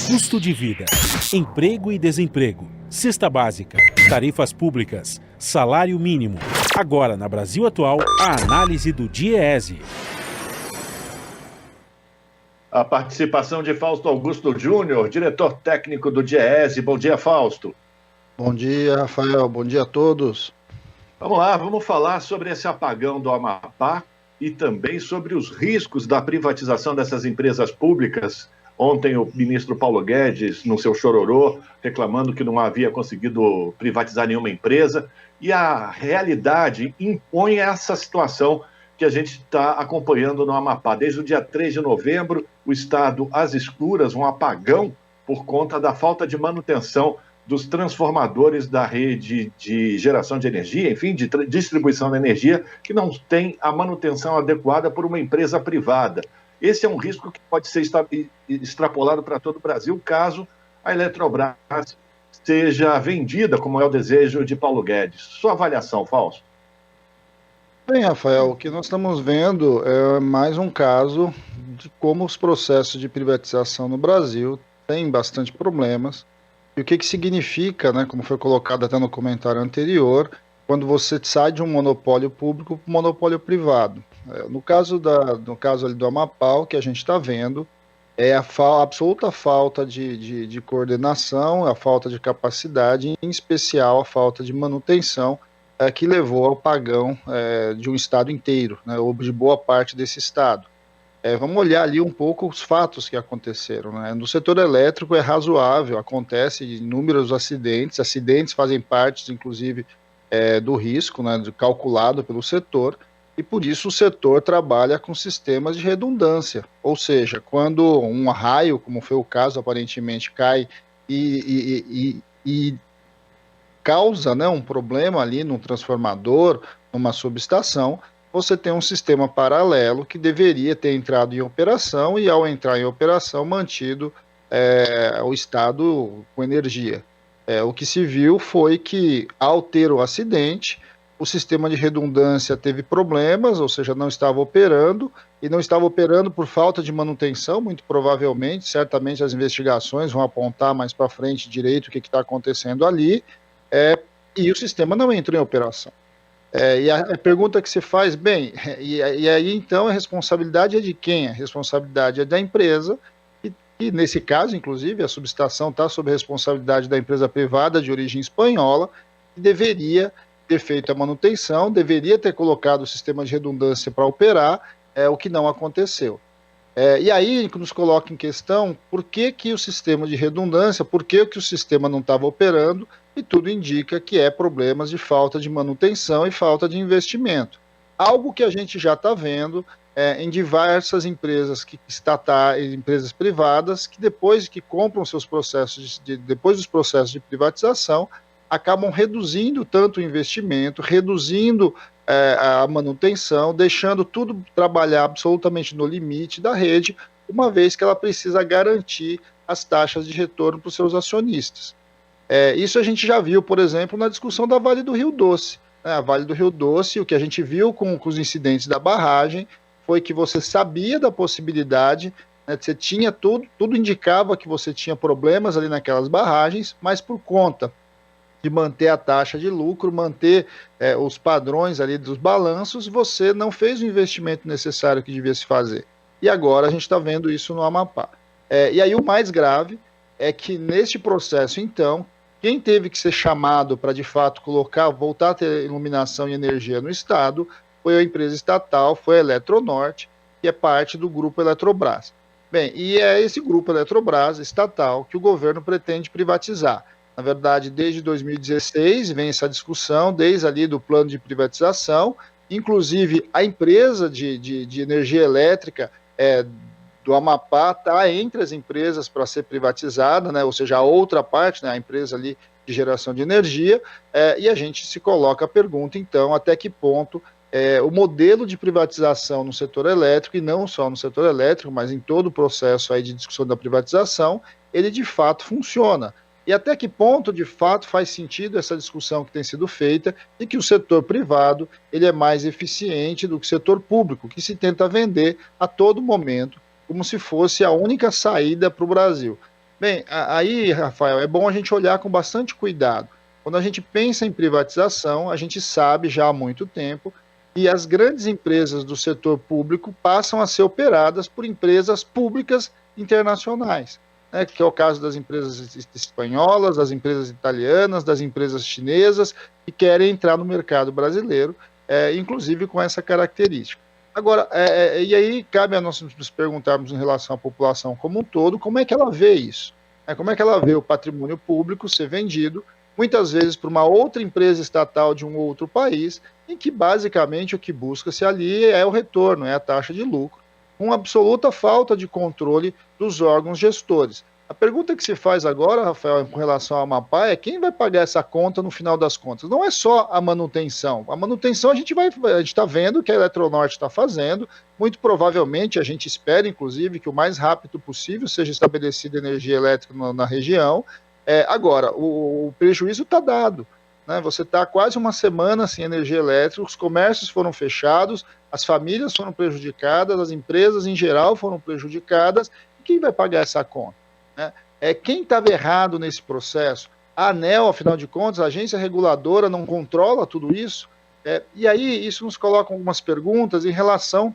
Custo de vida, emprego e desemprego, cesta básica, tarifas públicas, salário mínimo. Agora, na Brasil Atual, a análise do DIEESE. A participação de Fausto Augusto Júnior, diretor técnico do DIEESE. Bom dia, Fausto. Bom dia, Rafael. Bom dia a todos. Vamos lá, vamos falar sobre esse apagão do Amapá e também sobre os riscos da privatização dessas empresas públicas. Ontem o ministro Paulo Guedes, no seu chororô, reclamando que não havia conseguido privatizar nenhuma empresa. E a realidade impõe essa situação que a gente está acompanhando no Amapá. Desde o dia 3 de novembro, o estado às escuras, um apagão por conta da falta de manutenção dos transformadores da rede de geração de energia, enfim, de distribuição de energia, que não tem a manutenção adequada por uma empresa privada. Esse é um risco que pode ser extrapolado para todo o Brasil, caso a Eletrobras seja vendida, como é o desejo de Paulo Guedes. Sua avaliação, Fausto? Bem, Rafael, o que nós estamos vendo é mais um caso de como os processos de privatização no Brasil têm bastante problemas. E o que significa, né, como foi colocado até no comentário anterior, quando você sai de um monopólio público para um monopólio privado. No caso ali do Amapá, o que a gente está vendo é a absoluta falta de coordenação, a falta de capacidade, em especial a falta de manutenção, que levou ao apagão de um estado inteiro, né, ou de boa parte desse estado. Vamos olhar ali um pouco os fatos que aconteceram, né? No setor elétrico é razoável, acontece inúmeros acidentes fazem parte, inclusive, do risco, né, calculado pelo setor, e por isso o setor trabalha com sistemas de redundância, ou seja, quando um raio, como foi o caso aparentemente, cai e causa, né, um problema ali no transformador, numa subestação, você tem um sistema paralelo que deveria ter entrado em operação e, ao entrar em operação, mantido o estado com energia. O que se viu foi que, ao ter o acidente, o sistema de redundância teve problemas, ou seja, não estava operando, e não estava operando por falta de manutenção, muito provavelmente, certamente as investigações vão apontar mais para frente direito o que está acontecendo ali, e o sistema não entrou em operação. E a pergunta que se faz, bem, e aí então a responsabilidade é de quem? A responsabilidade é da empresa, e nesse caso, inclusive, a subestação está sob a responsabilidade da empresa privada de origem espanhola, que deveria ter feito a manutenção, deveria ter colocado o sistema de redundância para operar, o que não aconteceu. E aí nos coloca em questão por que o sistema de redundância, por que o sistema não estava operando, e tudo indica que é problemas de falta de manutenção e falta de investimento. Algo que a gente já está vendo em diversas empresas empresas privadas, que depois que compram seus processos, depois dos processos de privatização, acabam reduzindo tanto o investimento, reduzindo a manutenção, deixando tudo trabalhar absolutamente no limite da rede, uma vez que ela precisa garantir as taxas de retorno para os seus acionistas. Isso a gente já viu, por exemplo, na discussão da Vale do Rio Doce. A Vale do Rio Doce, o que a gente viu com os incidentes da barragem, foi que você sabia da possibilidade, né, você tinha tudo indicava que você tinha problemas ali naquelas barragens, mas por conta de manter a taxa de lucro, manter os padrões ali dos balanços, você não fez o investimento necessário que devia se fazer. E agora a gente está vendo isso no Amapá. E aí o mais grave é que neste processo, então, quem teve que ser chamado para, de fato, voltar a ter iluminação e energia no estado, foi a empresa estatal, foi a Eletronorte, que é parte do grupo Eletrobras. Bem, e é esse grupo Eletrobras estatal que o governo pretende privatizar. Na verdade, desde 2016 vem essa discussão, desde ali do plano de privatização, inclusive a empresa de energia elétrica do Amapá está entre as empresas para ser privatizada, né? Ou seja, a outra parte, né, a empresa ali de geração de energia, e a gente se coloca a pergunta, então, até que ponto o modelo de privatização no setor elétrico, e não só no setor elétrico, mas em todo o processo aí de discussão da privatização, ele de fato funciona. E até que ponto, de fato, faz sentido essa discussão que tem sido feita e que o setor privado ele é mais eficiente do que o setor público, que se tenta vender a todo momento como se fosse a única saída para o Brasil. Bem, aí, Rafael, é bom a gente olhar com bastante cuidado. Quando a gente pensa em privatização, a gente sabe já há muito tempo que as grandes empresas do setor público passam a ser operadas por empresas públicas internacionais, né, que é o caso das empresas espanholas, das empresas italianas, das empresas chinesas, que querem entrar no mercado brasileiro, inclusive com essa característica. Agora, e aí cabe a nós nos perguntarmos em relação à população como um todo, como é que ela vê isso? Como é que ela vê o patrimônio público ser vendido, muitas vezes para uma outra empresa estatal de um outro país, em que basicamente o que busca-se ali é o retorno, é a taxa de lucro, com absoluta falta de controle dos órgãos gestores. A pergunta que se faz agora, Rafael, com relação ao Amapá, é quem vai pagar essa conta no final das contas? Não é só a manutenção. A manutenção a gente está vendo que a Eletronorte está fazendo. Muito provavelmente a gente espera, inclusive, que o mais rápido possível seja estabelecida energia elétrica na região. Agora, o prejuízo está dado, né? Você está quase uma semana sem energia elétrica, os comércios foram fechados, as famílias foram prejudicadas, as empresas em geral foram prejudicadas. E quem vai pagar essa conta? Quem estava errado nesse processo? A ANEEL, afinal de contas, a agência reguladora, não controla tudo isso? E aí isso nos coloca algumas perguntas em relação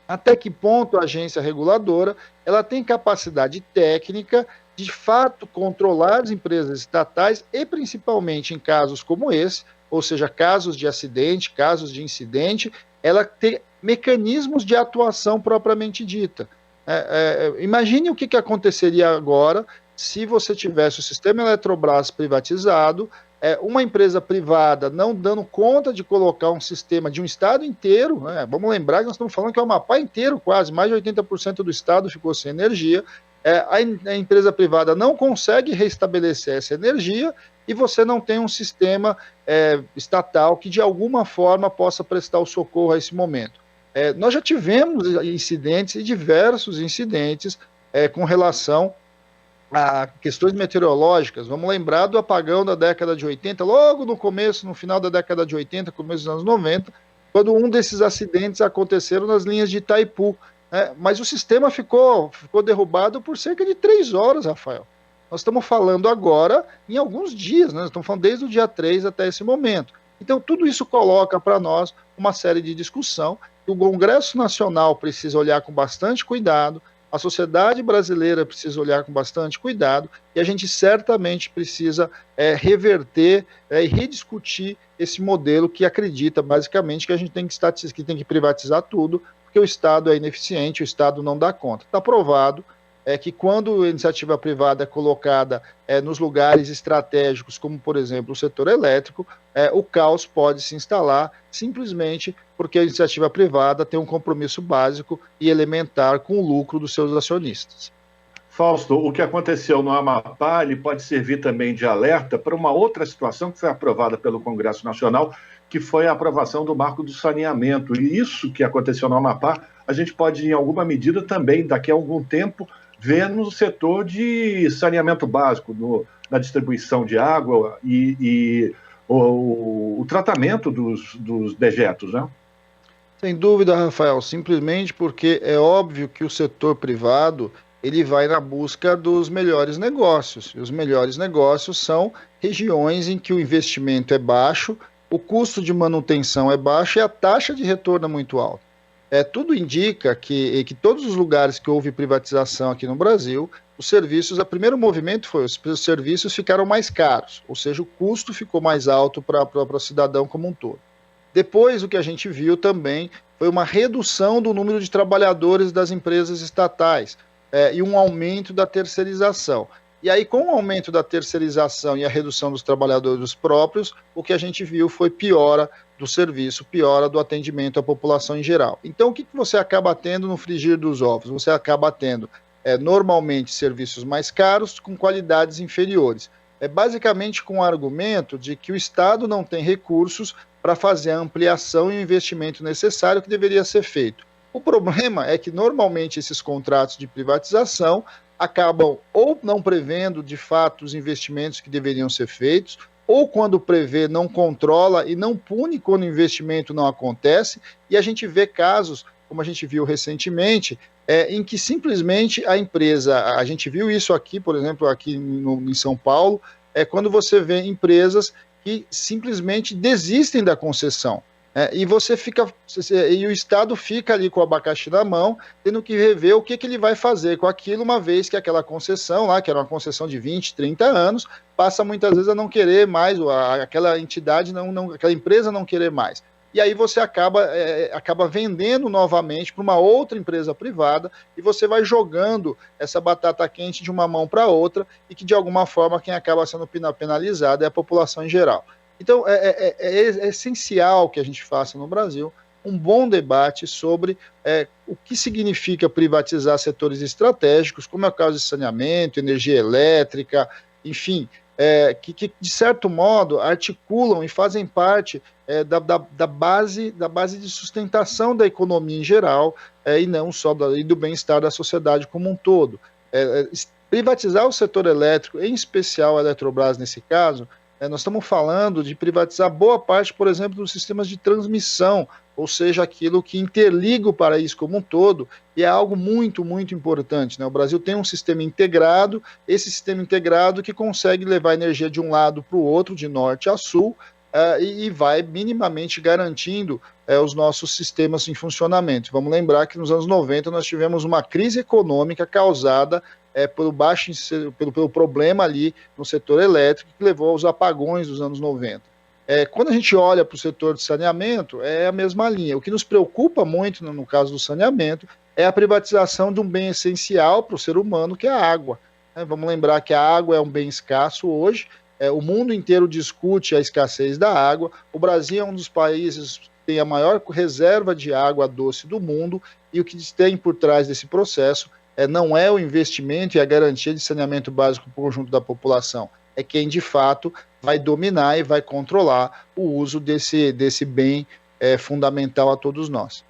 até que ponto a agência reguladora ela tem capacidade técnica de fato controlar as empresas estatais e principalmente em casos como esse, ou seja, casos de acidente, casos de incidente, ela ter mecanismos de atuação propriamente dita. Imagine o que aconteceria agora se você tivesse o sistema Eletrobras privatizado, uma empresa privada não dando conta de colocar um sistema de um estado inteiro, né? Vamos lembrar que nós estamos falando que é o Amapá inteiro, quase, mais de 80% do estado ficou sem energia, a empresa privada não consegue restabelecer essa energia e você não tem um sistema estatal que de alguma forma possa prestar o socorro a esse momento. Nós já tivemos incidentes e diversos incidentes com relação a questões meteorológicas. Vamos lembrar do apagão da década de 80, logo no começo, no final da década de 80, começo dos anos 90, quando um desses acidentes aconteceram nas linhas de Itaipu. Mas o sistema ficou derrubado por cerca de 3 horas, Rafael. Nós estamos falando agora em alguns dias, né? Nós estamos falando desde o dia 3 até esse momento. Então, tudo isso coloca para nós uma série de discussão que o Congresso Nacional precisa olhar com bastante cuidado, a sociedade brasileira precisa olhar com bastante cuidado e a gente certamente precisa reverter e rediscutir esse modelo que acredita, basicamente, que a gente tem que privatizar tudo, porque o Estado é ineficiente, o Estado não dá conta. Está provado que quando a iniciativa privada é colocada nos lugares estratégicos, como, por exemplo, o setor elétrico, o caos pode se instalar simplesmente porque a iniciativa privada tem um compromisso básico e elementar com o lucro dos seus acionistas. Fausto, o que aconteceu no Amapá ele pode servir também de alerta para uma outra situação que foi aprovada pelo Congresso Nacional, que foi a aprovação do marco do saneamento. E isso que aconteceu no Amapá, a gente pode, em alguma medida, também, daqui a algum tempo, ver no setor de saneamento básico, na distribuição de água e o tratamento dos dejetos, né? Sem dúvida, Rafael, simplesmente porque é óbvio que o setor privado ele vai na busca dos melhores negócios. E os melhores negócios são regiões em que o investimento é baixo, o custo de manutenção é baixo e a taxa de retorno é muito alta. Tudo indica que todos os lugares que houve privatização aqui no Brasil, os serviços, o primeiro movimento foi os serviços ficaram mais caros, ou seja, o custo ficou mais alto para o cidadão como um todo. Depois, o que a gente viu também foi uma redução do número de trabalhadores das empresas estatais e um aumento da terceirização. E aí, com o aumento da terceirização e a redução dos trabalhadores próprios, o que a gente viu foi piora do serviço, piora do atendimento à população em geral. Então, o que você acaba tendo no frigir dos ovos? Você acaba tendo, normalmente, serviços mais caros com qualidades inferiores. Basicamente com o argumento de que o Estado não tem recursos para fazer a ampliação e o investimento necessário que deveria ser feito. O problema é que, normalmente, esses contratos de privatização acabam ou não prevendo, de fato, os investimentos que deveriam ser feitos, ou quando prevê, não controla e não pune quando o investimento não acontece, e a gente vê casos, como a gente viu recentemente, em que simplesmente a empresa, a gente viu isso aqui, por exemplo, aqui em São Paulo, quando você vê empresas que simplesmente desistem da concessão. E você fica, e o Estado fica ali com o abacaxi na mão, tendo que rever o que ele vai fazer com aquilo, uma vez que aquela concessão lá, que era uma concessão de 20, 30 anos, passa muitas vezes a não querer mais, aquela entidade, aquela empresa não querer mais. E aí você acaba vendendo novamente para uma outra empresa privada e você vai jogando essa batata quente de uma mão para outra e que, de alguma forma, quem acaba sendo penalizado é a população em geral. Então, é essencial que a gente faça no Brasil um bom debate sobre o que significa privatizar setores estratégicos, como é o caso de saneamento, energia elétrica, enfim, que de certo modo articulam e fazem parte da base de sustentação da economia em geral e não só do bem-estar da sociedade como um todo. Privatizar o setor elétrico, em especial a Eletrobras nesse caso, nós estamos falando de privatizar boa parte, por exemplo, dos sistemas de transmissão, ou seja, aquilo que interliga o país como um todo, e é algo muito, muito importante, né? O Brasil tem um sistema integrado, esse sistema integrado que consegue levar energia de um lado para o outro, de norte a sul, e vai minimamente garantindo os nossos sistemas em funcionamento. Vamos lembrar que nos anos 90 nós tivemos uma crise econômica causada pelo problema ali no setor elétrico que levou aos apagões dos anos 90. Quando a gente olha para o setor de saneamento, é a mesma linha. O que nos preocupa muito no caso do saneamento é a privatização de um bem essencial para o ser humano, que é a água. Vamos lembrar que a água é um bem escasso hoje, o mundo inteiro discute a escassez da água, o Brasil é um dos países que tem a maior reserva de água doce do mundo, e o que tem por trás desse processo não é o investimento e a garantia de saneamento básico para o conjunto da população, é quem de fato vai dominar e vai controlar o uso desse bem fundamental a todos nós.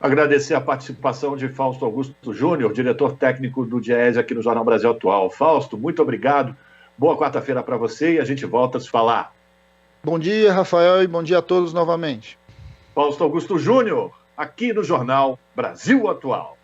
Agradecer a participação de Fausto Augusto Júnior, diretor técnico do Diese aqui no Jornal Brasil Atual. Fausto, muito obrigado. Boa quarta-feira para você e a gente volta a se falar. Bom dia, Rafael, e bom dia a todos novamente. Fausto Augusto Júnior, aqui no Jornal Brasil Atual.